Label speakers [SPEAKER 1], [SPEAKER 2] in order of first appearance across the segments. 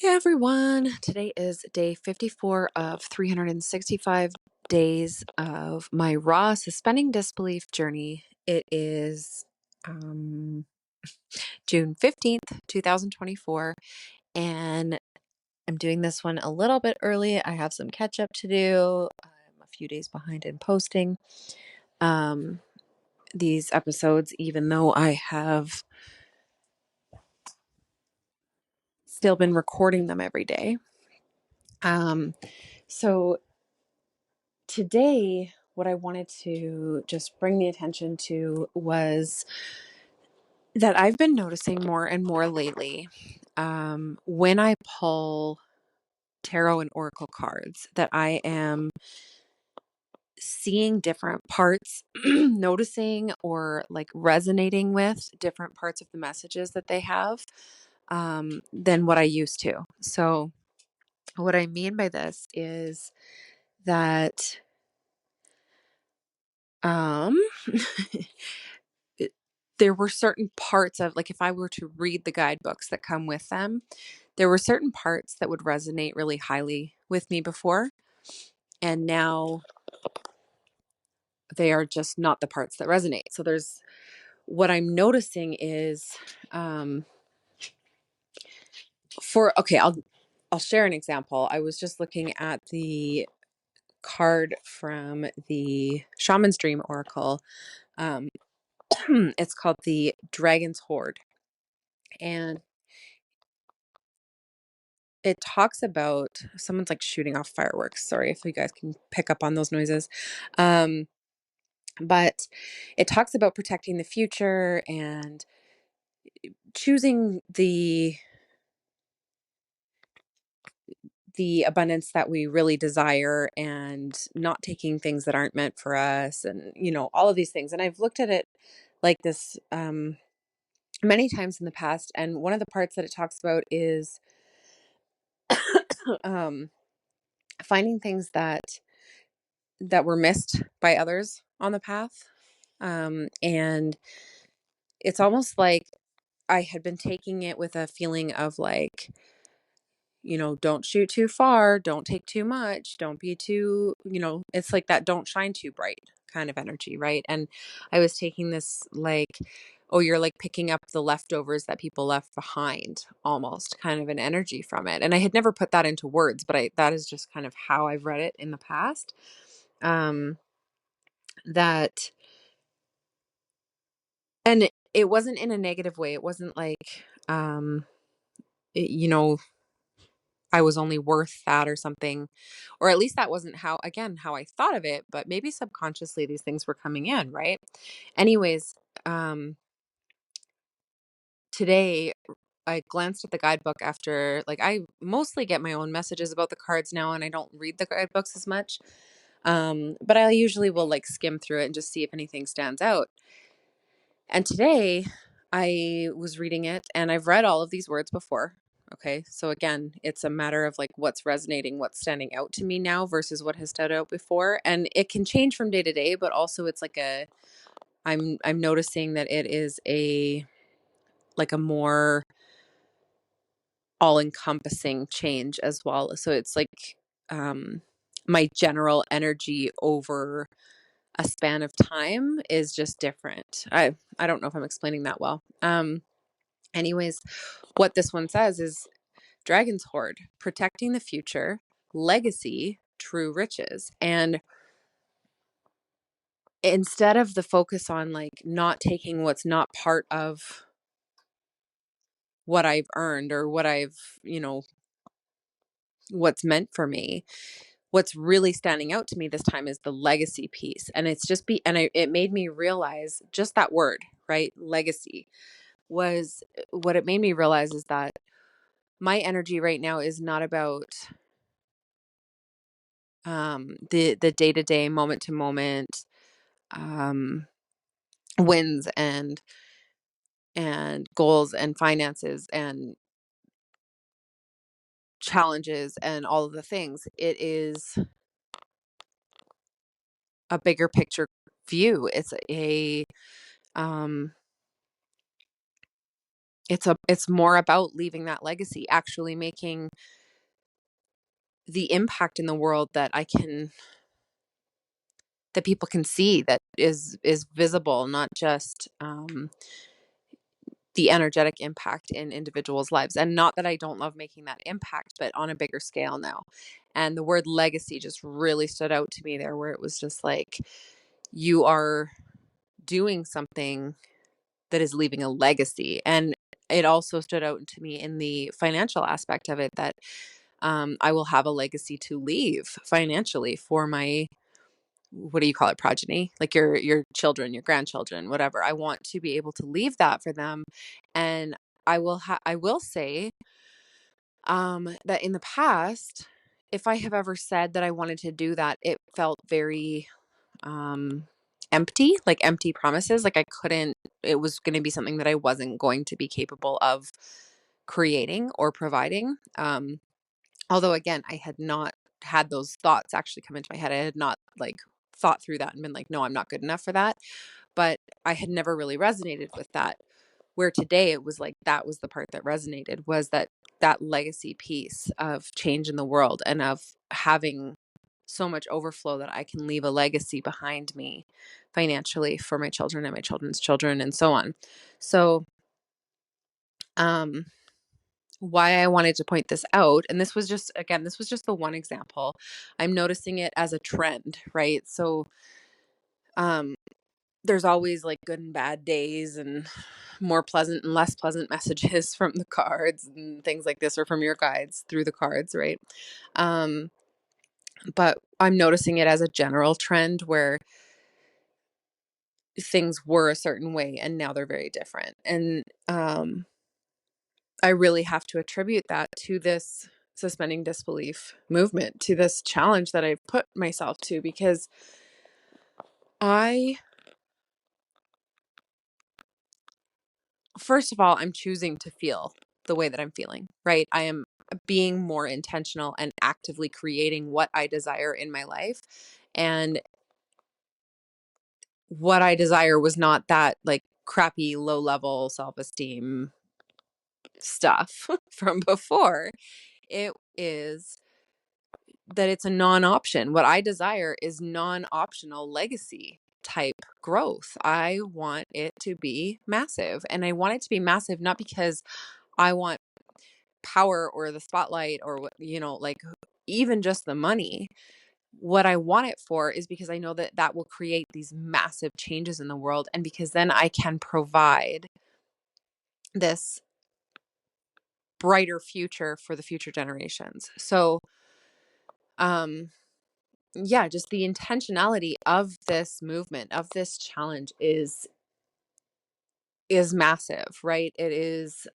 [SPEAKER 1] Hey everyone, today is day 54 of 365 days of my raw suspending disbelief journey. It is June 15th, 2024, and I'm doing this one a little bit early. I have some catch up to do. I'm a few days behind in posting um, these episodes, even though I have still been recording them every day. So today, what I wanted to just bring the attention to was that I've been noticing more and more lately, when I pull tarot and oracle cards, that I am seeing different parts, noticing or like resonating with different parts of the messages that they have, than what I used to. So, what I mean by this is that, um, there were certain parts of, like, if I were to read the guidebooks that come with them, there were certain parts that would resonate really highly with me before, and now they are just not the parts that resonate. So there's what I'm noticing is, um for okay, I'll share an example. I was just looking at the card from the Shaman's Dream Oracle. Um it's called the Dragon's Hoard, and it talks about someone's like shooting off fireworks. Sorry if you guys can pick up on those noises. Um, but it talks about protecting the future and choosing the abundance that we really desire and not taking things that aren't meant for us, and all of these things. And I've looked at it like this many times in the past, and one of the parts that it talks about is um finding things that were missed by others on the path. And it's almost like I had been taking it with a feeling of like, don't shoot too far, don't take too much, don't be too, it's like that don't shine too bright kind of energy, right? And I was taking this like, oh, you're like picking up the leftovers that people left behind, almost kind of an energy from it. And I had never put that into words, but that is just kind of how I've read it in the past. That And it wasn't in a negative way. It wasn't like, it, I was only worth that or something, or at least that wasn't how I thought of it, but maybe subconsciously these things were coming in, right? Anyways, um, today I glanced at the guidebook after, like, I mostly get my own messages about the cards now, and I don't read the guidebooks as much. But I usually will like skim through it and just see if anything stands out. And today I was reading it, and I've read all of these words before. Okay. So again, it's a matter of like what's resonating, what's standing out to me now versus what has stood out before. And it can change from day to day, but also it's like I'm noticing that it is a more all-encompassing change as well. So it's like, um my general energy over a span of time is just different. I don't know if I'm explaining that well. Anyways, what this one says is Dragon's Hoard, protecting the future, legacy, true riches. And instead of the focus on like not taking what's not part of what I've earned or what's meant for me, what's really standing out to me this time is the legacy piece. And it's just it made me realize just that word, right? Legacy was what it made me realize is that my energy right now is not about the day-to-day, moment-to-moment um wins and goals and finances and challenges and all of the things. It is a bigger picture view. It's a um it's more about leaving that legacy, actually making the impact in the world that people can see, that is visible, not just the energetic impact in individuals' lives. And not that I don't love making that impact, but on a bigger scale now. And the word legacy just really stood out to me there, where it was just like, you are doing something that is leaving a legacy. And it also stood out to me in the financial aspect of it, that I will have a legacy to leave financially for my, what do you call it, progeny, like your children, your grandchildren, whatever. I want to be able to leave that for them. And I will say that in the past, if I have ever said that I wanted to do that, it felt very um empty, like empty promises. Like I couldn't, it was going to be something that I wasn't going to be capable of creating or providing. Although again, I had not had those thoughts actually come into my head. I had not like thought through that and been like, no, I'm not good enough for that. But I had never really resonated with that. Where today it was like, that was the part that resonated, was that legacy piece of change in the world, and of having so much overflow that I can leave a legacy behind me financially for my children and my children's children and so on. So, um, why I wanted to point this out, and this was just, again, this was just the one example. I'm noticing it as a trend, right? So, um, there's always like good and bad days, and more pleasant and less pleasant messages from the cards and things like this, or from your guides through the cards, right? Um, but I'm noticing it as a general trend where things were a certain way and now they're very different. And I really have to attribute that to this suspending disbelief movement, to this challenge that I've put myself to, because I, first of all, I'm choosing to feel the way that I'm feeling, right? I am being more intentional and actively creating what I desire in my life. And what I desire was not that like crappy low level self-esteem stuff from before. It is that it's a non-option. What I desire is non-optional legacy type growth. I want it to be massive. And I want it to be massive not because I want power or the spotlight or what, like even just the money. What I want it for is because I know that that will create these massive changes in the world, and because then I can provide this brighter future for the future generations. So, um yeah, just the intentionality of this movement, of this challenge is massive, right? It is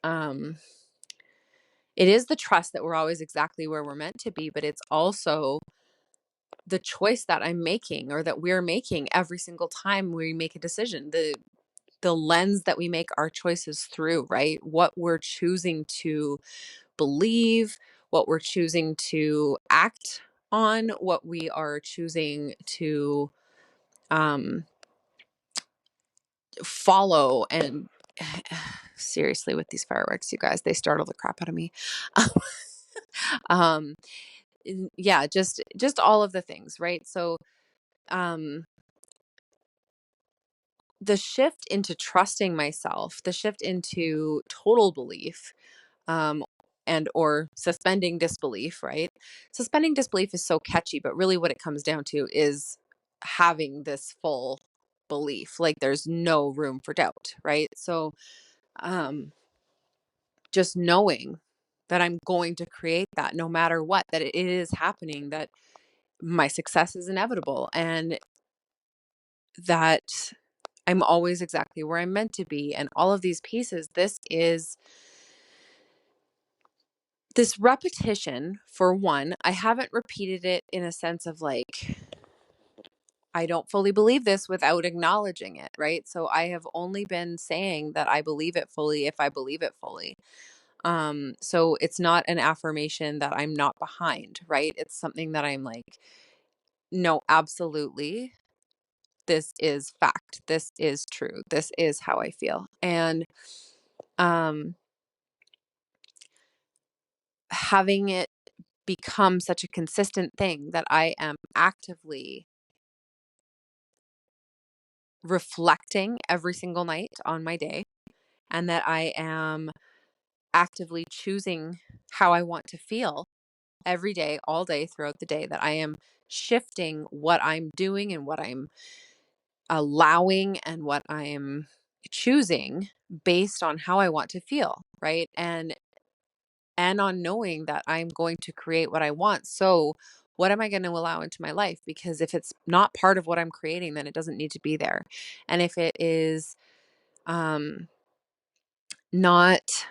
[SPEAKER 1] the trust that we're always exactly where we're meant to be, but it's also the choice that I'm making, or that we're making every single time we make a decision. The lens that we make our choices through, right? What we're choosing to believe, what we're choosing to act on, what we are choosing to um follow. And seriously, with these fireworks, you guys, they startle the crap out of me. um yeah, just all of the things, right? So um the shift into trusting myself, the shift into total belief, um and or suspending disbelief, right? Suspending disbelief is so catchy, but really what it comes down to is having this full belief, like there's no room for doubt, right? So um just knowing that I'm going to create that no matter what, that it is happening, that my success is inevitable, and that I'm always exactly where I'm meant to be, and all of these pieces. This repetition, for one, I haven't repeated it in a sense of like, I don't fully believe this without acknowledging it, right? So I have only been saying that I believe it fully if I believe it fully. So it's not an affirmation that I'm not behind, right? It's something that I'm like, no, absolutely. This is fact. This is true. This is how I feel. And having it become such a consistent thing that I am actively reflecting every single night on my day, and that I am actively choosing how I want to feel every day, all day, throughout the day, that I am shifting what I'm doing and what I'm allowing and what I am choosing based on how I want to feel, right? And on knowing that I'm going to create what I want. So, what am I going to allow into my life? Because if it's not part of what I'm creating, then it doesn't need to be there. And if it is not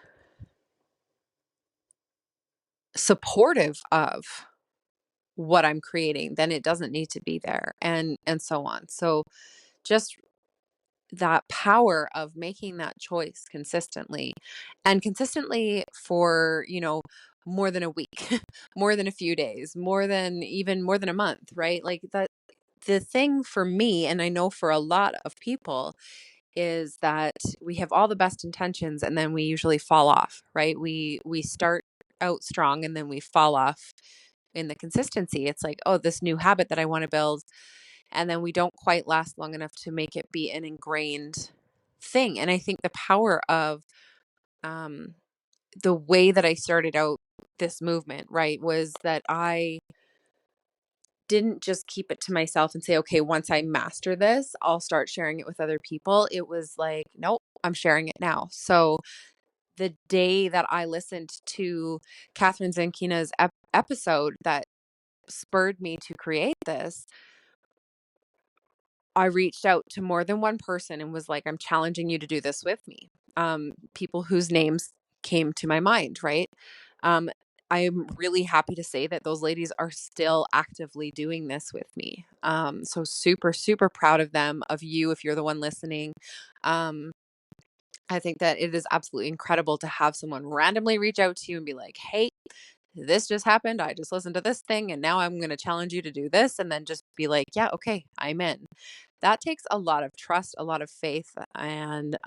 [SPEAKER 1] supportive of what I'm creating, then it doesn't need to be there, and so on. So, just that power of making that choice consistently, and consistently for, more than a week, more than a few days, more than a month, right? Like that, the thing for me, and I know for a lot of people, is that we have all the best intentions and then we usually fall off, right? We start out strong and then we fall off in the consistency. It's like, oh, this new habit that I want to build, and then we don't quite last long enough to make it be an ingrained thing. And I think the power of um, the way that I started out this movement, right, was that I didn't just keep it to myself and say, okay, once I master this, I'll start sharing it with other people. It was like, nope, I'm sharing it now. So the day that I listened to Catherine Zankina's episode that spurred me to create this, I reached out to more than one person and was like, I'm challenging you to do this with me. People whose names came to my mind, right? Um, I'm really happy to say that those ladies are still actively doing this with me. So super, super proud of them, of you, if you're the one listening. Um, I think that it is absolutely incredible to have someone randomly reach out to you and be like, hey, this just happened. I just listened to this thing and now I'm going to challenge you to do this. And then just be like, yeah, okay, I'm in. That takes a lot of trust, a lot of faith, and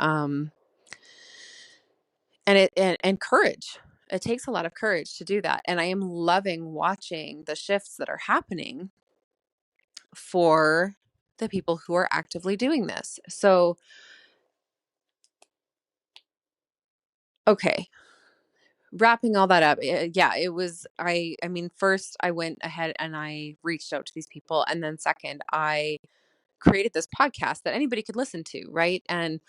[SPEAKER 1] courage. It takes a lot of courage to do that. And I am loving watching the shifts that are happening for the people who are actively doing this. So, okay, wrapping all that up. Yeah, it was, I mean, first I went ahead and I reached out to these people. And then second, I created this podcast that anybody could listen to, right? And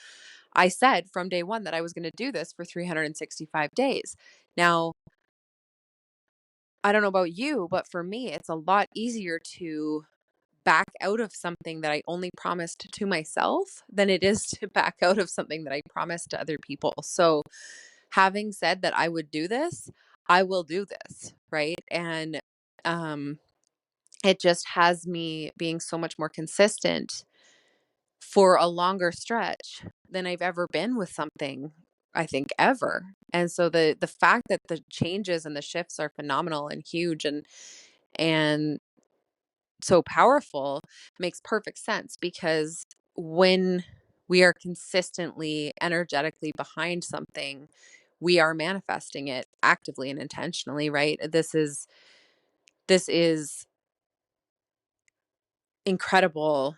[SPEAKER 1] I said from day one that I was going to do this for 365 days. Now, I don't know about you, but for me, it's a lot easier to back out of something that I only promised to myself than it is to back out of something that I promised to other people. So, having said that I would do this, I will do this, right? And um, it just has me being so much more consistent for a longer stretch than I've ever been with something, I think, ever. And so the fact that the changes and the shifts are phenomenal and huge and so powerful makes perfect sense, because when we are consistently energetically behind something, we are manifesting it actively and intentionally, right? This is incredible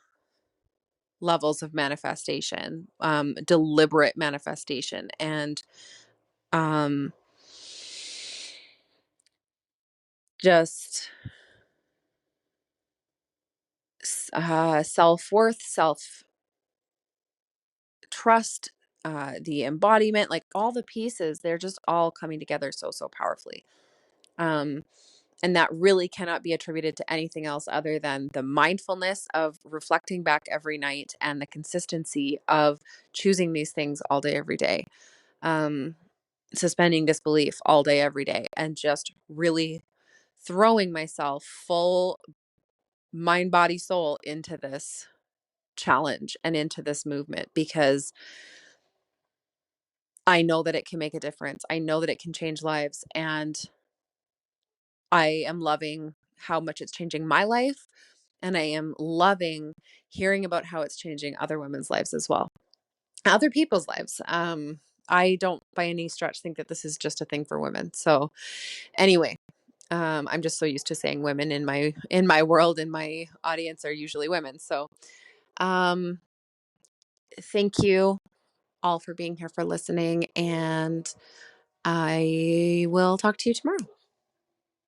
[SPEAKER 1] levels of manifestation, deliberate manifestation, and um, just self worth, self trust, the embodiment, like all the pieces, they're just all coming together so, so powerfully. Um, and that really cannot be attributed to anything else other than the mindfulness of reflecting back every night and the consistency of choosing these things all day, every day. Um, Suspending disbelief all day, every day, and just really throwing myself full mind, body, soul into this challenge and into this movement, because I know that it can make a difference. I know that it can change lives. And I am loving how much it's changing my life. And I am loving hearing about how it's changing other women's lives as well, other people's lives. I don't by any stretch think that this is just a thing for women. So anyway, I'm just so used to saying women in my world, and my audience are usually women. So um, thank you all for being here, for listening, and I will talk to you tomorrow.